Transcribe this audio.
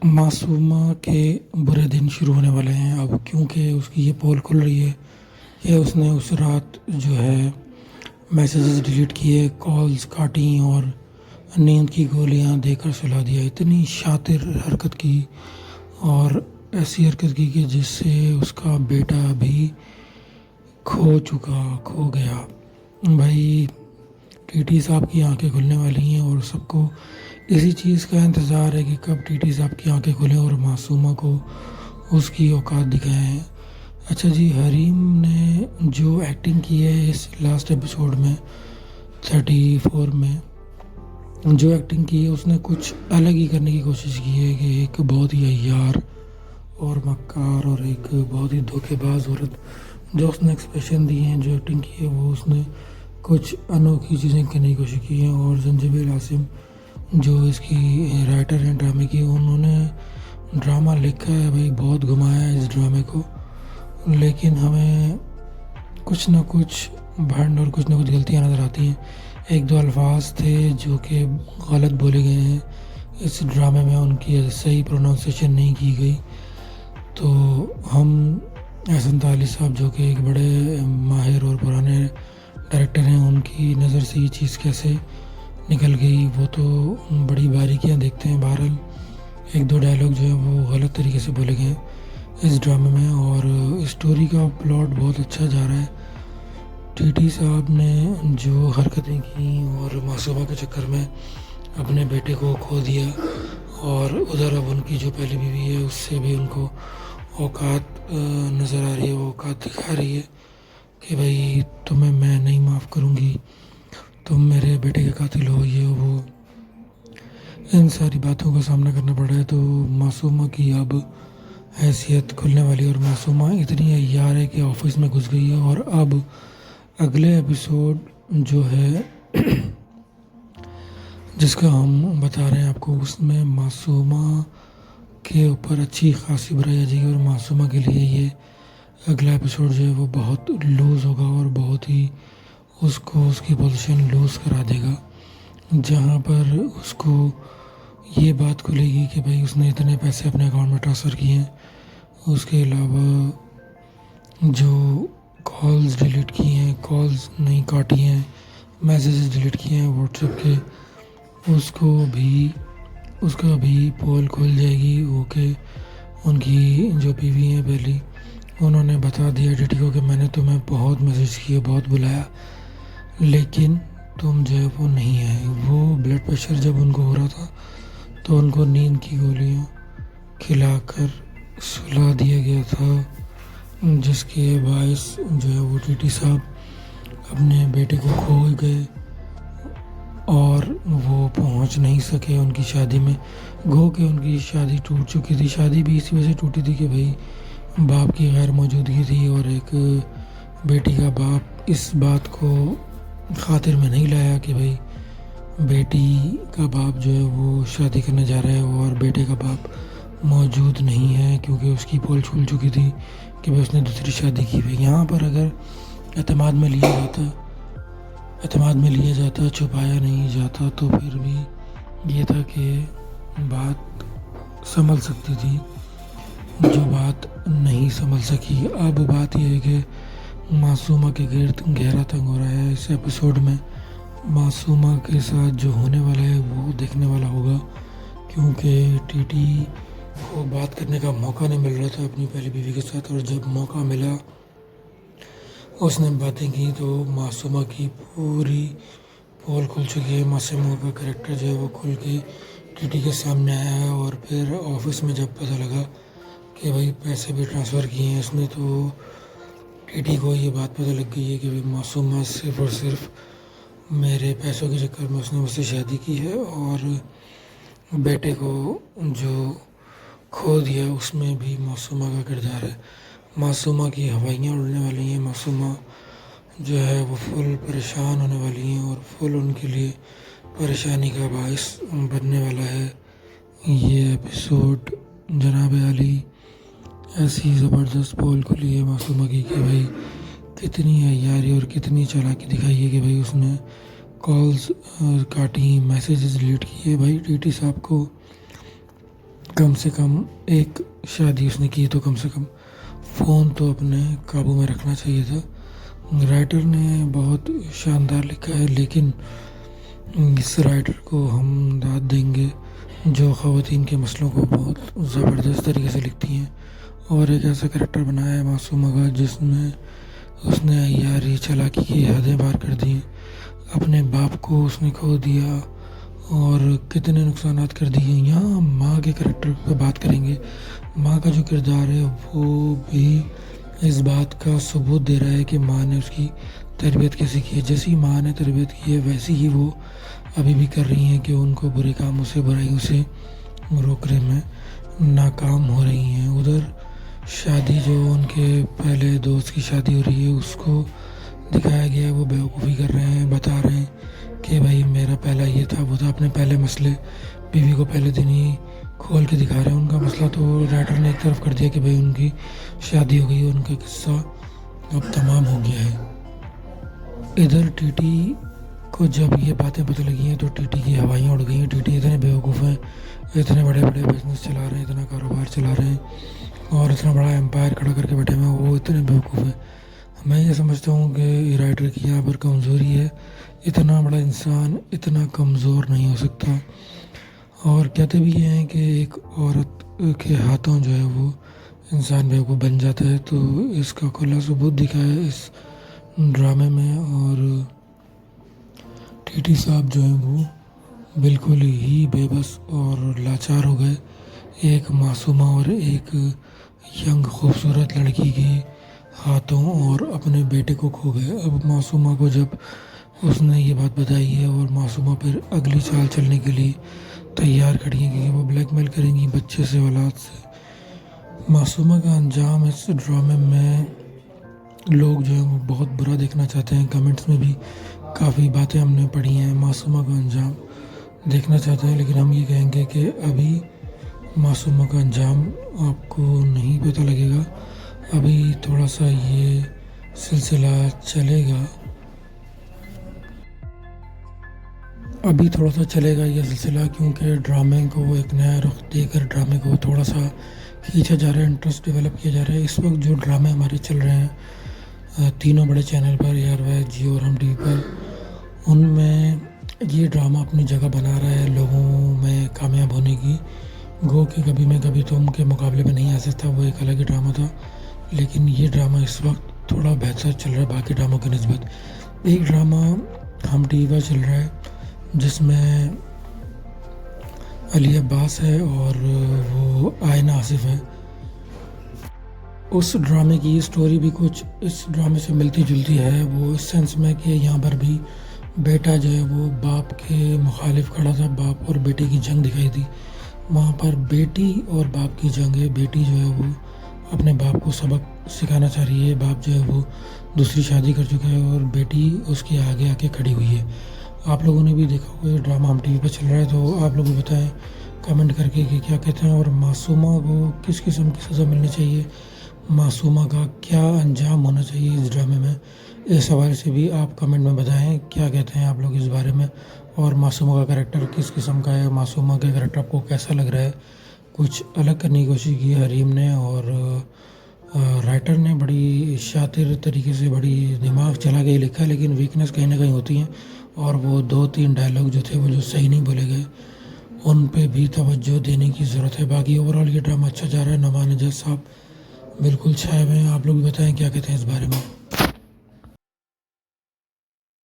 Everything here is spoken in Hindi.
मासूमा के बुरे दिन शुरू होने वाले हैं अब, क्योंकि उसकी ये पोल खुल रही है कि उसने उस रात जो है मैसेजेस डिलीट किए, कॉल्स काटी और नींद की गोलियां देकर सुला दिया। इतनी शातिर हरकत की और ऐसी हरकत की कि जिससे उसका बेटा भी खो गया। भाई, टीटी साहब की आंखें खुलने वाली हैं और सबको इसी चीज़ का इंतज़ार है कि कब टीटी साहब की आंखें खुलें और मासूमा को उसकी औकात दिखाएं। अच्छा जी, हरीम ने जो एक्टिंग की है इस लास्ट एपिसोड में 34 में जो एक्टिंग की है, उसने कुछ अलग ही करने की कोशिश की है कि एक बहुत ही अय्यार और मक्कार और एक बहुत ही धोखेबाज औरत, जो उसने एक्सप्रेशन दिए हैं, जो एक्टिंग की है, वो उसने कुछ अनोखी चीज़ें करने की कोशिश की हैं। और संजीव आसिम जो इसकी राइटर हैं ड्रामे की, उन्होंने ड्रामा लिखा है भाई, बहुत घुमाया है इस ड्रामे को, लेकिन हमें कुछ ना कुछ भंड और कुछ ना कुछ गलतियाँ नज़र आती हैं। एक दो अल्फाज थे जो कि गलत बोले गए हैं इस ड्रामे में, उनकी सही प्रोनाउंसिएशन नहीं की गई। तो हम एहसन ताली साहब जो कि एक बड़े माहिर और पुराने डायरेक्टर हैं, उनकी नज़र से ये चीज़ कैसे निकल गई वो तो बड़ी बारीकियां देखते हैं। बहरहाल एक दो डायलॉग जो है वो गलत तरीके से बोले गए हैं इस ड्रामे में, और स्टोरी का प्लॉट बहुत अच्छा जा रहा है। टीटी साहब ने जो हरकतें की और मासूमा के चक्कर में अपने बेटे को खो दिया, और उधर अब उनकी जो पहली बीवी है उससे भी उनको औकात नज़र आ रही है, वो औकात दिखा रही है कि भाई तुम्हें मैं नहीं माफ़ करूँगी, तुम मेरे बेटे के कातिल हो, ये वो। इन सारी बातों का सामना करना पड़ा है। तो मासूमा की अब हैसियत खुलने वाली, और मासूमा इतनी अय्यार है कि ऑफिस में घुस गई है। और अब अगले एपिसोड जो है जिसका हम बता रहे हैं आपको, उसमें मासूमा के ऊपर अच्छी खासी बुराई आ जाएगी, और मासूमा के लिए ये अगला एपिसोड जो है वो बहुत लूज़ होगा और बहुत ही उसको उसकी पोजीशन लूज़ करा देगा, जहाँ पर उसको ये बात खुलेगी कि भाई उसने इतने पैसे अपने अकाउंट में ट्रांसफ़र किए हैं। उसके अलावा जो कॉल्स डिलीट किए हैं, कॉल्स नहीं काटी हैं, मैसेजेस डिलीट किए हैं व्हाट्सएप के, उसका भी पोल खुल जाएगी। ओके, उनकी जो बीवी हैं पहली, उन्होंने बता दिया टीटी को कि मैंने तुम्हें बहुत मैसेज किए, बहुत बुलाया, लेकिन तुम जो है वो नहीं आए। वो ब्लड प्रेशर जब उनको हो रहा था तो उनको नींद की गोलियां खिलाकर सुला दिया गया था, जिसके बायस जो है वो टीटी साहब अपने बेटे को खो गए और वो पहुंच नहीं सके उनकी शादी में। गो के उनकी शादी टूट चुकी थी। शादी भी इसी वजह से टूटी थी कि भाई बाप की गैर मौजूदगी थी, और एक बेटी का बाप इस बात को खातिर में नहीं लाया कि भाई बेटी का बाप जो है वो शादी करने जा रहा है और बेटे का बाप मौजूद नहीं है, क्योंकि उसकी पोल खुल चुकी थी कि भाई उसने दूसरी शादी की हुई। यहाँ पर अगर एतमाद में लिया जाता, छुपाया नहीं जाता, तो फिर भी ये था कि बात संभल सकती थी, जो बात नहीं संभल सकी। अब बात यह है कि मासूमा के गिर्द गहरा तंग हो रहा है। इस एपिसोड में मासूमा के साथ जो होने वाला है वो देखने वाला होगा, क्योंकि टीटी को बात करने का मौका नहीं मिल रहा था अपनी पहली बीवी के साथ, और जब मौका मिला उसने बातें की तो मासूमा की पूरी पोल खुल चुकी है। मासूमा का करेक्टर जो है वो खुल के टीटी के सामने आया है, और फिर ऑफिस में जब पता लगा कि भाई पैसे भी ट्रांसफ़र किए हैं इसने, तो टीटी को ये बात पता लग गई है कि भाई मासूमा सिर्फ़ और सिर्फ मेरे पैसों के चक्कर में उसने मुझसे शादी की है, और बेटे को जो खो दिया उसमें भी मासूमा का किरदार है। मासूमा की हवाइयाँ उड़ने वाली हैं, मासूमा जो है वो फुल परेशान होने वाली हैं, और फुल उनके लिए परेशानी का बायस बनने वाला है ये एपिसोड। जनाब आली, ऐसी ज़बरदस्त पोल खुली है मासूमा की कि भाई कितनी अय्यारी और कितनी चालाकी दिखाई है कि भाई उसने कॉल्स काटी, मैसेजेस डिलीट किए। भाई टीटी साहब को कम से कम एक शादी उसने की तो कम से कम फ़ोन तो अपने काबू में रखना चाहिए था। राइटर ने बहुत शानदार लिखा है, लेकिन इस राइटर को हम दाद देंगे जो ख़वातीन के मसलों को बहुत ज़बरदस्त तरीके से लिखती हैं, और एक ऐसा करैक्टर बनाया है मासूमा का जिसमें उसने यारी चालाकी की हदें पार कर दी। अपने बाप को उसने खो दिया और कितने नुकसानात कर दिए। यहाँ माँ के करैक्टर पे बात करेंगे। माँ का जो किरदार है वो भी इस बात का सबूत दे रहा है कि माँ ने उसकी तरबियत कैसे की है। जैसी माँ ने तरबियत की है वैसी ही वो अभी भी कर रही हैं कि उनको बुरे कामों से, बुराइयों से रोकने में नाकाम हो रही हैं। उधर शादी जो उनके पहले दोस्त की शादी हो रही है उसको दिखाया गया है, वो बेवकूफ़ी कर रहे हैं, बता रहे हैं कि भाई मेरा पहला ये था वो था, अपने पहले मसले बीवी को पहले दिन ही खोल के दिखा रहे हैं। उनका मसला तो राइटर ने एक तरफ कर दिया कि भाई उनकी शादी हो गई, उनका किस्सा अब तमाम हो गया है। इधर टीटी को जब ये बातें पता लगी हैं तो टीटी की हवाइयाँ उड़ गई हैं। टीटी इतने बेवकूफ़ हैं, इतने बड़े बड़े बिजनेस चला रहे हैं, इतना कारोबार चला रहे हैं और इतना बड़ा एम्पायर खड़ा करके बैठे हुए हैं, वो इतने बेवकूफ़ हैं। मैं ये समझता हूँ कि राइटर की यहाँ पर कमज़ोरी है। इतना बड़ा इंसान इतना कमज़ोर नहीं हो सकता। और कहते भी ये हैं कि एक औरत के हाथों जो है वो इंसान बेवकूफ़ बन जाता है, तो इसका खुला सबूत दिखा है इस ड्रामे में। और टीटी साहब जो हैं वो बिल्कुल ही बेबस और लाचार हो गए। एक मासूमा और एक यंग खूबसूरत लड़की के हाथों और अपने बेटे को खो गए। अब मासूमा को जब उसने ये बात बताई है और मासूमा फिर अगली चाल चलने के लिए तैयार खड़ी हैं क्योंकि वो ब्लैकमेल करेंगी बच्चे से, औलाद से। मासूमा का अंजाम इस ड्रामे में लोग जो है वो बहुत बुरा देखना चाहते हैं। कमेंट्स में भी काफ़ी बातें हमने पढ़ी हैं, मासूमा का अंजाम देखना चाहते हैं, लेकिन हम ये कहेंगे कि अभी मासूमा का अंजाम आपको नहीं पता लगेगा। अभी थोड़ा सा ये सिलसिला चलेगा, अभी थोड़ा सा चलेगा ये सिलसिला, क्योंकि ड्रामे को एक नया रुख देकर ड्रामे को थोड़ा सा खींचा जा रहा है, इंटरेस्ट डेवलप किया जा रहा है। इस वक्त जो ड्रामे हमारे चल रहे हैं तीनों बड़े चैनल पर, एयरवाइज, जियो और हम टीवी पर, उनमें ये ड्रामा अपनी जगह बना रहा है लोगों में कामयाब होने की। गो कि कभी मैं कभी तुम के मुकाबले में नहीं आ सकता, वो एक अलग ही ड्रामा था, लेकिन ये ड्रामा इस वक्त थोड़ा बेहतर चल रहा है बाकी ड्रामों की निस्बत। एक ड्रामा हम टीवी पर चल रहा है जिसमें अली अब्बास है और वो आयना आसिफ है। उस ड्रामे की स्टोरी भी कुछ इस ड्रामे से मिलती जुलती है, वो इस सेंस में कि यहाँ पर भी बेटा जो है वो बाप के मुखालिफ खड़ा था, बाप और बेटे की जंग दिखाई दी। वहाँ पर बेटी और बाप की जंग है। बेटी जो है वो अपने बाप को सबक सिखाना चाह रही है, बाप जो है वो दूसरी शादी कर चुका है और बेटी उसके आगे आके खड़ी हुई है। आप लोगों ने भी देखा होगा ये ड्रामा हम टीवी पर चल रहा है, तो आप लोग बताएं कमेंट करके कि क्या कहते हैं और मासूमा को किस किस्म की सज़ा मिलनी चाहिए, मासूमा का क्या अंजाम होना चाहिए इस ड्रामे में। इस हवाले से भी आप कमेंट में बताएं क्या कहते हैं आप लोग इस बारे में, और मासूमा का करैक्टर किस किस्म का है, मासूमा का करैक्टर आपको कैसा लग रहा है। कुछ अलग करने की कोशिश की हरीम ने और राइटर ने बड़ी शातिर तरीके से, बड़ी दिमाग चला के लिखा, लेकिन वीकनेस कहीं ना कहीं होती हैं और वो 2-3 डायलॉग जो थे वो जो सही नहीं बोले गए उन पे भी तवज्जो देने की ज़रूरत है। बाकी ओवरऑल ये ड्रामा अच्छा जा रहा है। नुमान अजद साहब बिल्कुल छाए हुए हैं। आप लोग भी बताएं क्या कहते हैं इस बारे में।